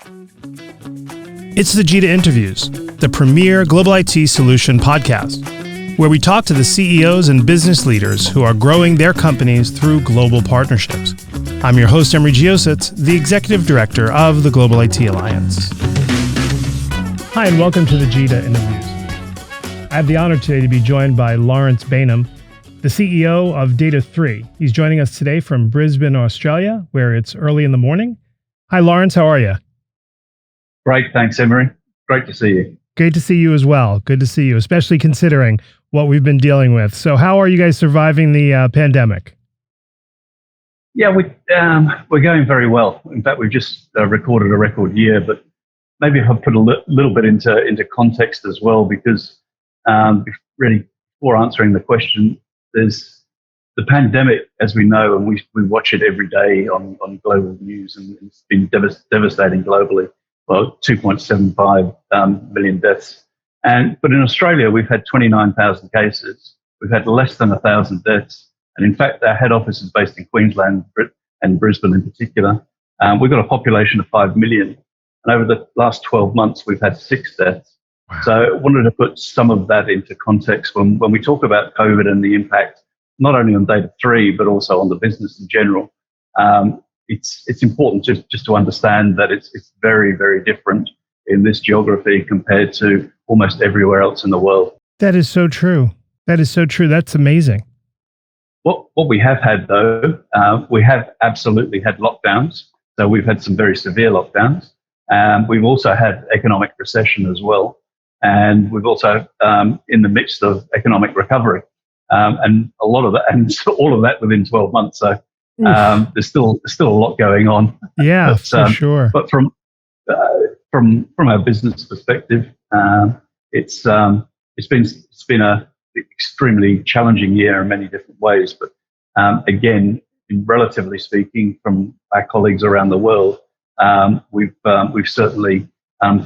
It's the Jita Interviews, the premier global IT solution podcast, where we talk to the CEOs and business leaders who are growing their companies through global partnerships. I'm your host, Emery Giositz, the Executive Director of the Global IT Alliance. Hi, and welcome to the Jita Interviews. I have the honor today to be joined by Laurence Baynham, the CEO of Data3. He's joining us today from Brisbane, Australia, where it's early in the morning. Hi, Laurence. How are you? Great. Thanks, Emery. Great to see you. Great to see you as well. Good to see you, especially considering what we've been dealing with. So how are you guys surviving the pandemic? Yeah, we're going very well. In fact, we've just recorded a record year, but maybe if I put a little bit into context as well, because really before answering the question, there's the pandemic, as we know, and we watch it every day on global news, and it's been devastating globally. Well, 2.75 million deaths. But in Australia, we've had 29,000 cases. We've had less than 1,000 deaths. And in fact, our head office is based in Queensland and Brisbane in particular. We've got a population of 5 million. And over the last 12 months, we've had 6 deaths. Wow. So I wanted to put some of that into context when we talk about COVID and the impact, not only on Data3, but also on the business in general. It's important just to understand that it's very, very different in this geography compared to almost everywhere else in the world. That is so true. That is so true. That's amazing. What we have had, though, we have absolutely had lockdowns. So we've had some very severe lockdowns. We've also had economic recession as well. And we've also in the midst of economic recovery. And a lot of that, and all of that within 12 months. So there's still a lot going on. Yeah, for sure. But from our business perspective, it's been a extremely challenging year in many different ways. But again, relatively speaking, from our colleagues around the world, we've certainly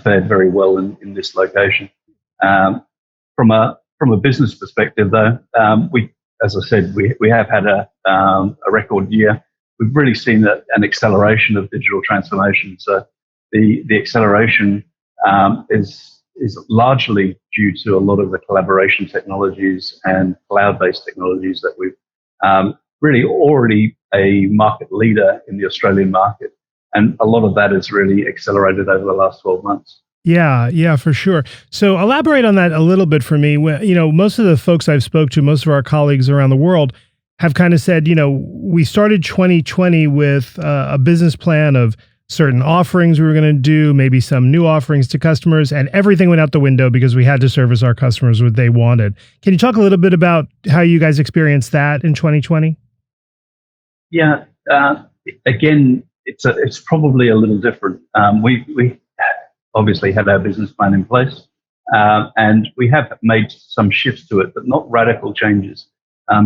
fared very well in this location. From a business perspective, though, as I said, we have had a record year. We've really seen an acceleration of digital transformation. So the acceleration is largely due to a lot of the collaboration technologies and cloud-based technologies that we've really already a market leader in the Australian market. And a lot of that has really accelerated over the last 12 months. Yeah, for sure. So elaborate on that a little bit for me. Most of the folks I've spoke to, most of our colleagues around the world have kind of said, we started 2020 with a business plan of certain offerings we were going to do, maybe some new offerings to customers, and everything went out the window because we had to service our customers what they wanted. Can you talk a little bit about how you guys experienced that in 2020? Yeah, again, it's probably a little different. We obviously had our business plan in place, and we have made some shifts to it, but not radical changes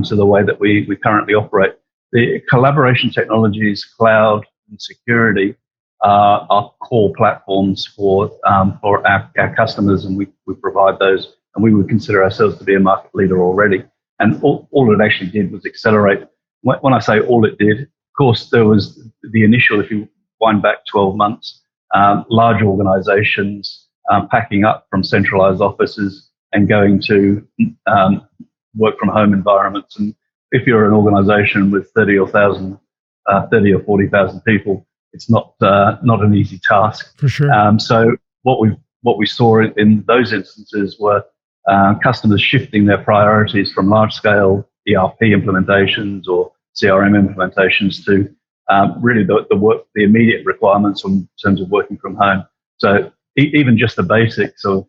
to the way that we currently operate. The collaboration technologies, cloud and security are core platforms for our customers, and we provide those, and we would consider ourselves to be a market leader already. And all it actually did was accelerate. When I say all it did, of course, there was the initial, if you wind back 12 months, large organizations packing up from centralized offices and going to work from home environments. And if you're an organization with 30 or 40,000 people, it's not an easy task. For sure. So what we saw in those instances were customers shifting their priorities from large scale ERP implementations or CRM implementations to really the immediate requirements in terms of working from home. So even just the basics of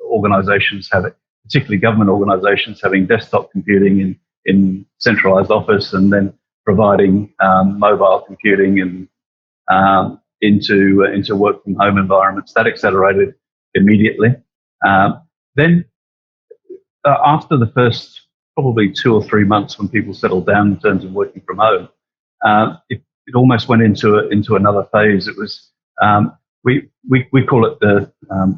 organizations particularly government organizations, having desktop computing in centralized office and then providing mobile computing and into work from home environments, that accelerated immediately. Then after the first probably 2 or 3 months when people settled down in terms of working from home, it almost went into another phase. It was we call it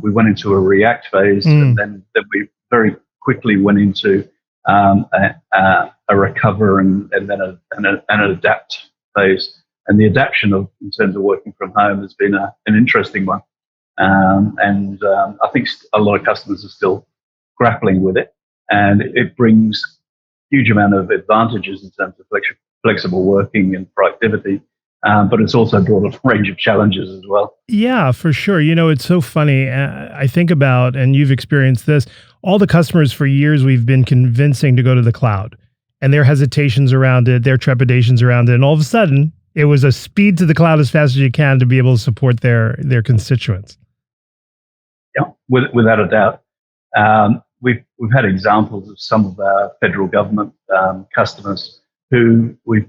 we went into a react phase, and then we very quickly went into a recover and then an adapt phase. And the adaptation in terms of working from home has been an interesting one. I think a lot of customers are still grappling with it, and it brings huge amount of advantages in terms of flexible working and productivity. But it's also brought a range of challenges as well. Yeah, for sure. It's so funny. I think about, and you've experienced this, all the customers for years we've been convincing to go to the cloud, and their hesitations around it, their trepidations around it. And all of a sudden, it was a speed to the cloud as fast as you can to be able to support their constituents. Yeah, without a doubt. We've had examples of some of our federal government customers who we've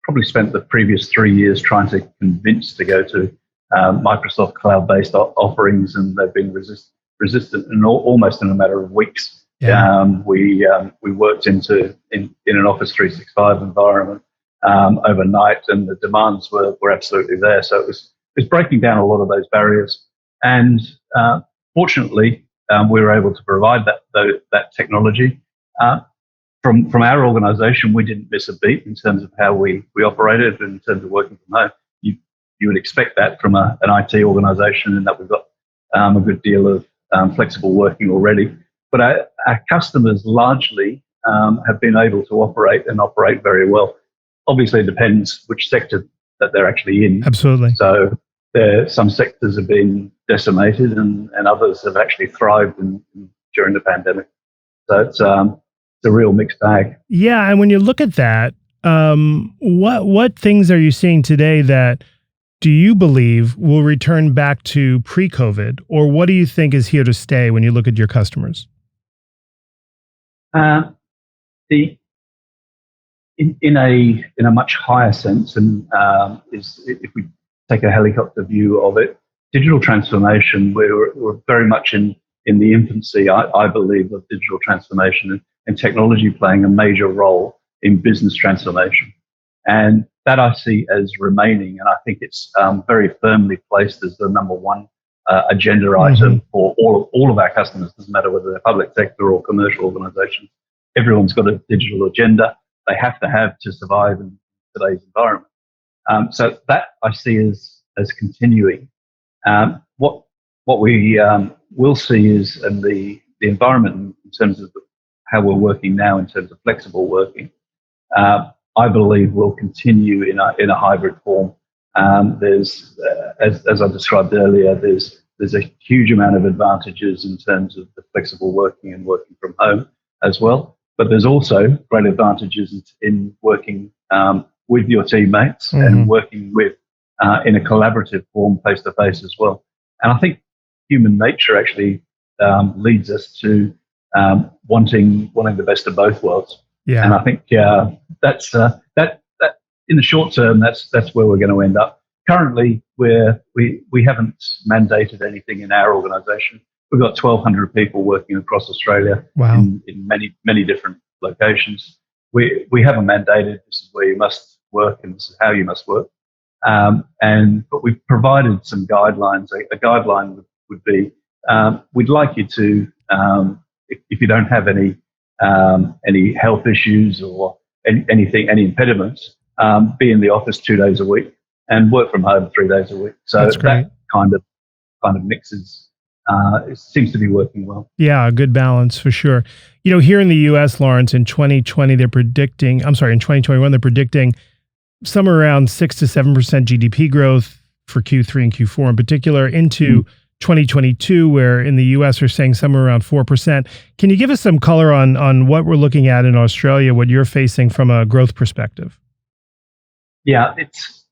probably spent the previous 3 years trying to convince to go to Microsoft cloud-based offerings, and they've been resistant, and almost in a matter of weeks. Yeah. We worked in an Office 365 environment overnight, and the demands were absolutely there. So it was breaking down a lot of those barriers, and fortunately, we were able to provide that technology. From our organisation, we didn't miss a beat in terms of how we operated in terms of working from home. You would expect that from an IT organisation, and that we've got a good deal of flexible working already. But our customers largely have been able to operate very well. Obviously, it depends which sector that they're actually in. Absolutely. So some sectors have been decimated, and others have actually thrived during the pandemic. So it's a real mixed bag. Yeah, and when you look at that, what things are you seeing today that do you believe will return back to pre-COVID, or what do you think is here to stay when you look at your customers? In a much higher sense, and if we take a helicopter view of it, digital transformation, we're very much in the infancy, I believe, of digital transformation and technology playing a major role in business transformation. And that I see as remaining, and I think it's very firmly placed as the number one agenda item for all of our customers. Doesn't matter whether they're public sector or commercial organizations. Everyone's got a digital agenda they have to have to survive in today's environment. So that I see as continuing. What we will see is, and the environment in terms of how we're working now in terms of flexible working, I believe will continue in a hybrid form. There's, as I described earlier, there's a huge amount of advantages in terms of the flexible working and working from home as well. But there's also great advantages in working with your teammates and working with in a collaborative form face to face as well. And I think human nature actually leads us to wanting the best of both worlds. Yeah. And I think that's that in the short term, that's where we're going to end up. Currently, we haven't mandated anything in our organisation. We've got 1,200 people working across Australia. Wow. in many different locations. We haven't mandated this is where you must work and this is how you must work. But we've provided some guidelines. A guideline would be we'd like you to, if you don't have any health issues or any impediments, be in the office 2 days a week and work from home 3 days a week. So that kind of mixes. It seems to be working well. Yeah, a good balance for sure. Here in the U.S., Laurence, in 2021, they're predicting somewhere around 6 to 7% GDP growth for Q3 and Q4 in particular, into 2022, where in the U.S. we're saying somewhere around 4%. Can you give us some color on what we're looking at in Australia, what you're facing from a growth perspective? Yeah, it's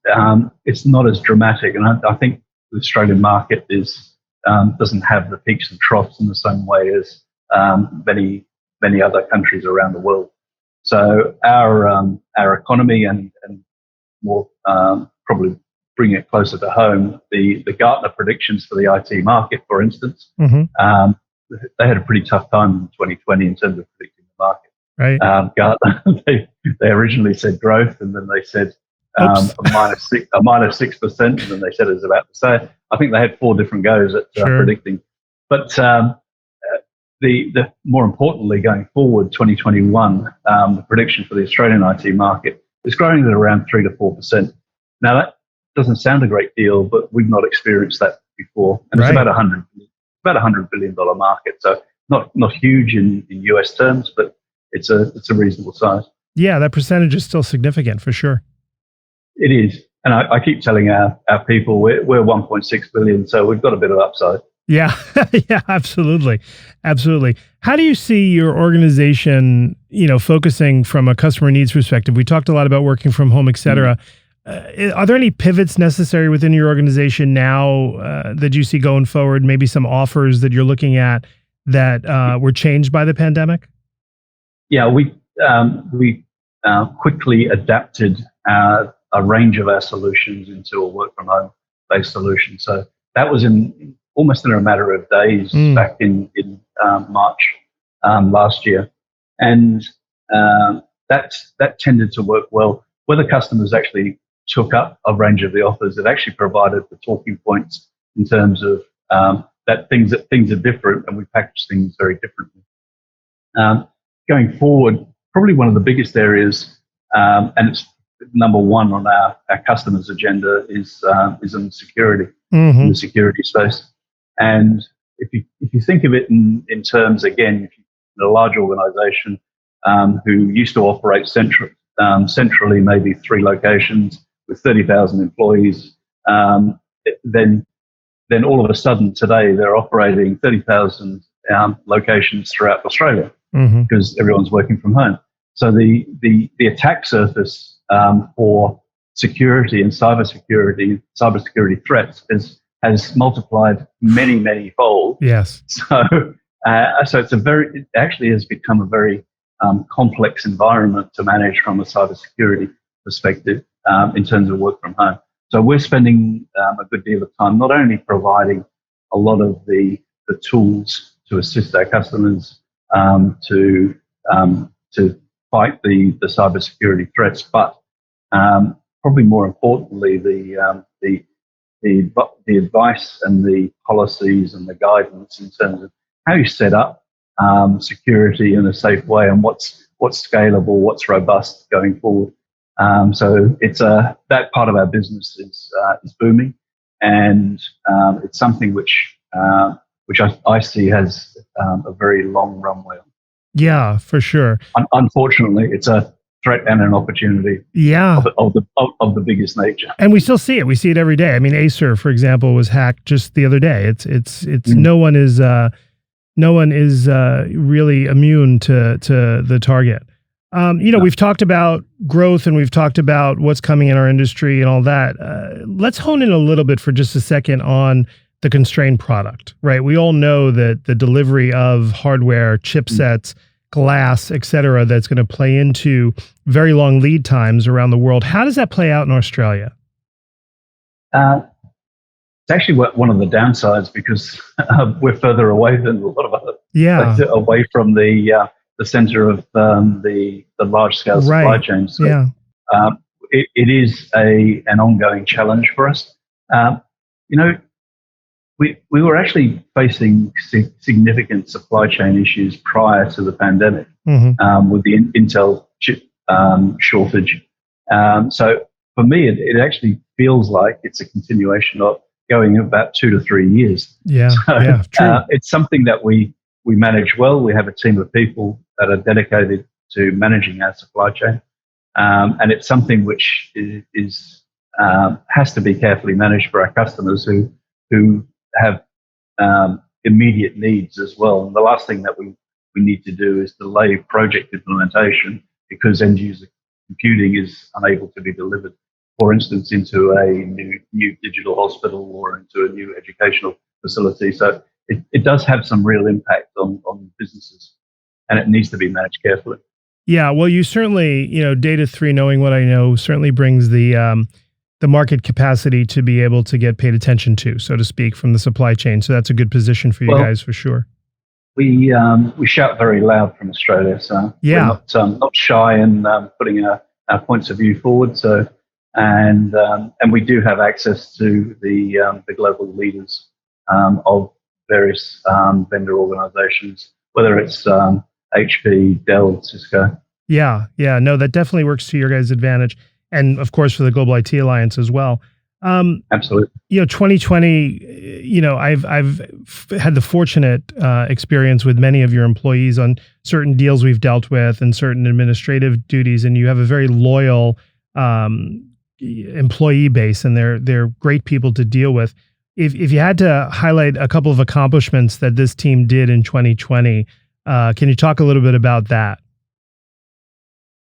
not as dramatic, and I think the Australian market doesn't have the peaks and troughs in the same way as many other countries around the world. So our economy and more probably bring it closer to home. The Gartner predictions for the IT market, for instance, they had a pretty tough time in 2020 in terms of predicting the market. Right. Gartner, they originally said growth, and then they said a -6%, and then they said it was about to say. I think they had 4 different goes at predicting. But the more importantly, going forward, 2021, the prediction for the Australian IT market is growing at around 3 to 4%. Now that doesn't sound a great deal, but we've not experienced that before, and it's Right. about $100 billion market. So not huge in US terms, but it's a reasonable size. Yeah, that percentage is still significant for sure. It is, and I keep telling our people we're 1.6 billion, so we've got a bit of upside. Yeah, yeah, absolutely, absolutely. How do you see your organization, focusing from a customer needs perspective? We talked a lot about working from home, et cetera. Are there any pivots necessary within your organization now that you see going forward? Maybe some offers that you're looking at that were changed by the pandemic? Yeah, we quickly adapted a range of our solutions into a work from home based solution. So that was almost in a matter of days back in March last year, and that tended to work well. Where the customers actually took up a range of the offers, it actually provided the talking points in terms of that things are different, and we package things very differently. Going forward, probably one of the biggest areas, and it's number one on our customers' agenda, is in security, in the security space. And if you think of it in terms, again, if you're in a large organization who used to operate centrally, maybe 3 locations with 30,000 employees, then all of a sudden today they're operating 30,000 locations throughout Australia because everyone's working from home. So the attack surface for security and cybersecurity threats has multiplied many fold. Yes. So it actually has become a very complex environment to manage from a cybersecurity perspective in terms of work from home. So we're spending a good deal of time not only providing a lot of the tools to assist our customers to fight the cybersecurity threats, but probably more importantly, the advice and the policies and the guidance in terms of how you set up security in a safe way and what's scalable, what's robust going forward. So it's that part of our business is booming, and it's something which I see has a very long runway. Yeah, for sure. Unfortunately, it's a threat and an opportunity. Yeah, of the biggest nature. And we still see it. We see it every day. I mean, Acer, for example, was hacked just the other day. It's no one is really immune to the target. We've talked about growth and we've talked about what's coming in our industry and all that. Let's hone in a little bit for just a second on the constrained product, right? We all know that the delivery of hardware, chipsets, glass, et cetera, that's going to play into very long lead times around the world. How does that play out in Australia? It's actually one of the downsides because we're further away than a lot of other away from the center of the large scale supply chain. So it is an ongoing challenge for us. We were actually facing significant supply chain issues prior to the pandemic with the Intel chip shortage. So for me, it actually feels like it's a continuation of going about 2 to 3 years. Yeah, so, true. It's something that we manage well. We have a team of people that are dedicated to managing our supply chain, and it's something which is has to be carefully managed for our customers who have immediate needs as well. And the last thing that we need to do is delay project implementation because end user computing is unable to be delivered, for instance, into a new digital hospital or into a new educational facility. So it does have some real impact on businesses, and it needs to be managed carefully. Yeah, well, you certainly, Data 3, knowing what I know, certainly brings the market capacity to be able to get paid attention to, so to speak, from the supply chain. So that's a good position for you guys, for sure. We shout very loud from Australia, so we're not shy in putting our points of view forward. So and we do have access to the global leaders of various vendor organizations, whether it's HP, Dell, Cisco. Yeah, no, that definitely works to your guys' advantage. and of course for the Global IT Alliance as well. Absolutely. 2020, I've had the fortunate experience with many of your employees on certain deals we've dealt with and certain administrative duties, and you have a very loyal employee base, and they're great people to deal with. If you had to highlight a couple of accomplishments that this team did in 2020, can you talk a little bit about that?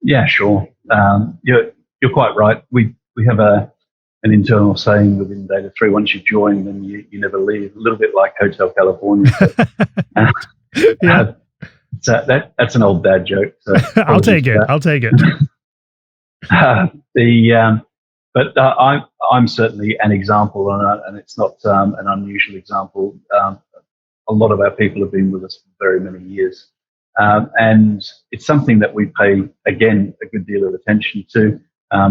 Yeah, sure. You're quite right. We have an internal saying within Data3: once you join, then you never leave. A little bit like Hotel California. Yeah. That's an old dad joke. So I'll take it. I'll take it. But I'm certainly an example, and it's not an unusual example. A lot of our people have been with us for very many years, and it's something that we pay, again, a good deal of attention to.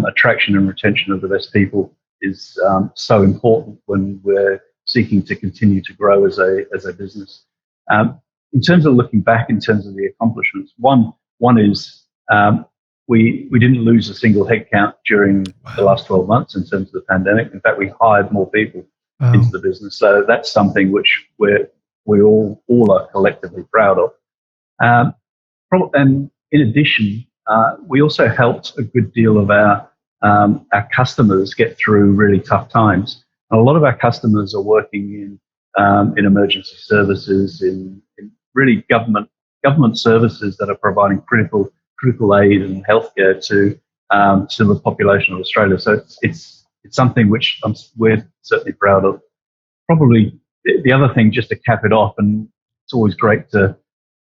Attraction and retention of the best people is so important when we're seeking to continue to grow as a business. In terms of looking back, in terms of the accomplishments, one is we didn't lose a single headcount during the last 12 months in terms of the pandemic. In fact, we hired more people into the business. So that's something which we all are collectively proud of. And in addition, we also helped a good deal of our customers get through really tough times. And a lot of our customers are working in emergency services, in really government services that are providing critical aid and healthcare to the population of Australia. So it's something which we're certainly proud of. Probably the other thing, just to cap it off, and it's always great to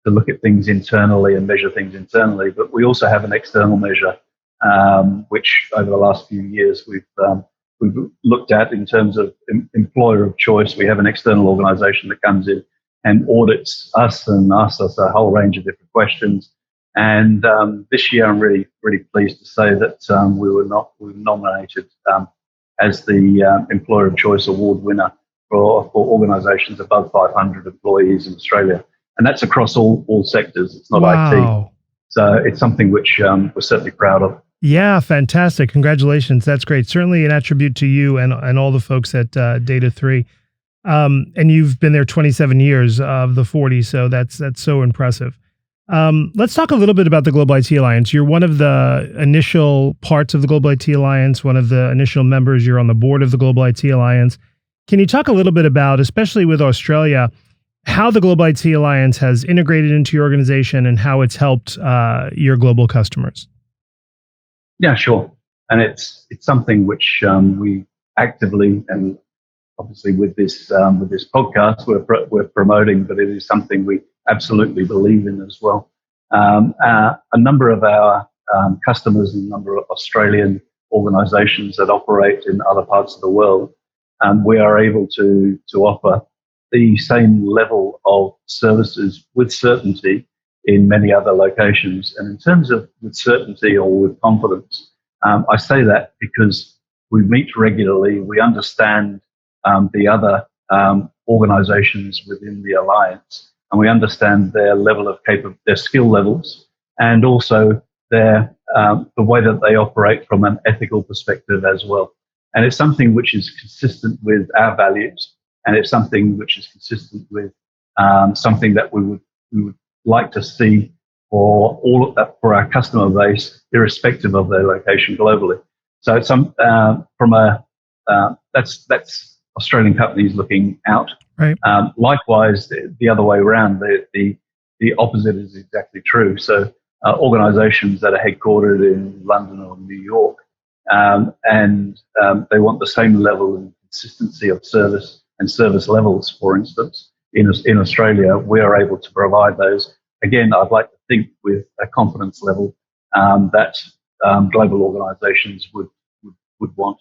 look at things internally and measure things internally, but we also have an external measure, which over the last few years we've looked at in terms of employer of choice. We have an external organisation that comes in and audits us and asks us a whole range of different questions. And this year, I'm really pleased to say that we were nominated as the Employer of Choice Award winner for organisations above 500 employees in Australia. And that's across all sectors. It's not IT. So it's something which we're certainly proud of. Yeah, fantastic. Congratulations. That's great. Certainly an attribute to you and all the folks at Data3. And you've been there 27 years of the 40, so that's so impressive. Let's talk a little bit about the Global IT Alliance. You're one of the initial parts of the Global IT Alliance, one of the initial members. You're on the board of the Global IT Alliance. Can you talk a little bit about, especially with Australia, how the Global IT Alliance has integrated into your organization and how it's helped your global customers? Yeah, sure. And it's something which we actively, and obviously with this podcast, we're promoting, but it is something we absolutely believe in as well. A number of our customers and a number of Australian organisations that operate in other parts of the world, we are able to offer the same level of services with certainty in many other locations. And in terms of with certainty or with confidence, I say that because we meet regularly, we understand the other organisations within the Alliance, and we understand their level of their skill levels, and also the way that they operate from an ethical perspective as well. And it's something which is consistent with our values, and it's something which is consistent with something that we would like to see for our customer base, irrespective of their location globally. So it's that's Australian companies looking out. Right. Likewise, the other way around, the opposite is exactly true. So organisations that are headquartered in London or New York, and they want the same level of consistency of service and service levels, for instance, in Australia, we are able to provide those. Again, I'd like to think with a confidence level that global organisations would want.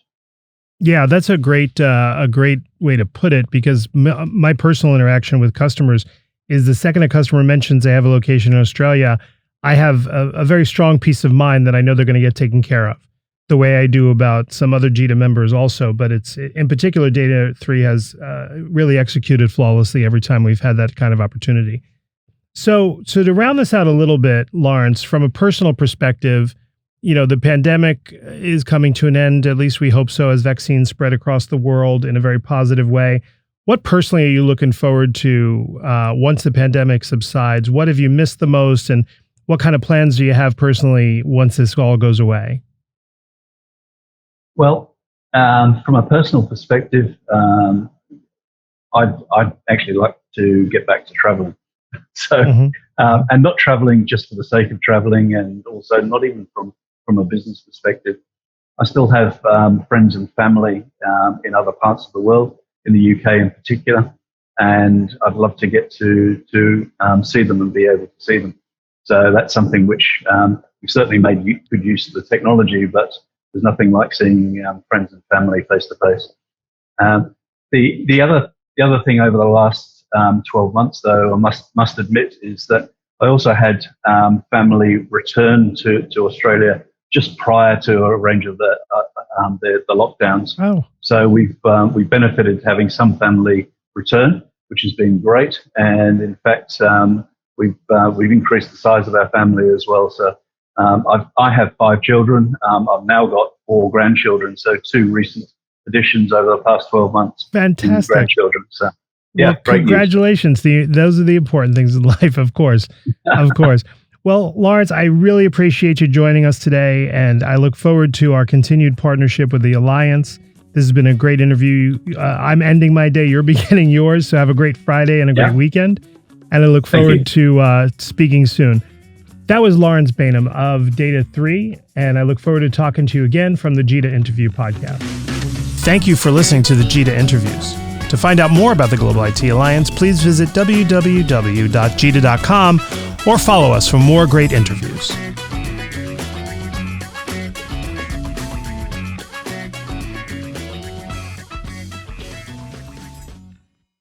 Yeah, that's a great way to put it, because my personal interaction with customers is the second a customer mentions they have a location in Australia, I have a very strong peace of mind that I know they're going to get taken care of, the way I do about some other GITA members also. But it's in particular, Data3 has really executed flawlessly every time we've had that kind of opportunity. So to round this out a little bit, Laurence, from a personal perspective, the pandemic is coming to an end, at least we hope so, as vaccines spread across the world in a very positive way. What personally are you looking forward to once the pandemic subsides? What have you missed the most, and what kind of plans do you have personally once this all goes away? Well, from a personal perspective, I'd actually like to get back to traveling. So, and not traveling just for the sake of traveling, and also not even from a business perspective. I still have friends and family in other parts of the world, in the UK in particular, and I'd love to get to see them and be able to see them. So that's something which we've certainly made good use of the technology, but there's nothing like seeing friends and family face to face. The other thing over the last 12 months, though, I must admit, is that I also had family return to Australia just prior to a range of the lockdowns. Oh. So we've benefited having some family return, which has been great. And in fact, we've increased the size of our family as well. So I have 5 children. I've now got 4 grandchildren. So 2 recent additions over the past 12 months. Fantastic. Grandchildren. So yeah, well, congratulations. Those are the important things in life, of course. Of course. Well, Laurence, I really appreciate you joining us today, and I look forward to our continued partnership with the Alliance. This has been a great interview. I'm ending my day. You're beginning yours, so have a great Friday and a great weekend. And I look forward to speaking soon. That was Laurence Baynham of Data3, and I look forward to talking to you again from the JITA Interview podcast. Thank you for listening to the JITA Interviews. To find out more about the Global IT Alliance, please visit www.jita.com or follow us for more great interviews.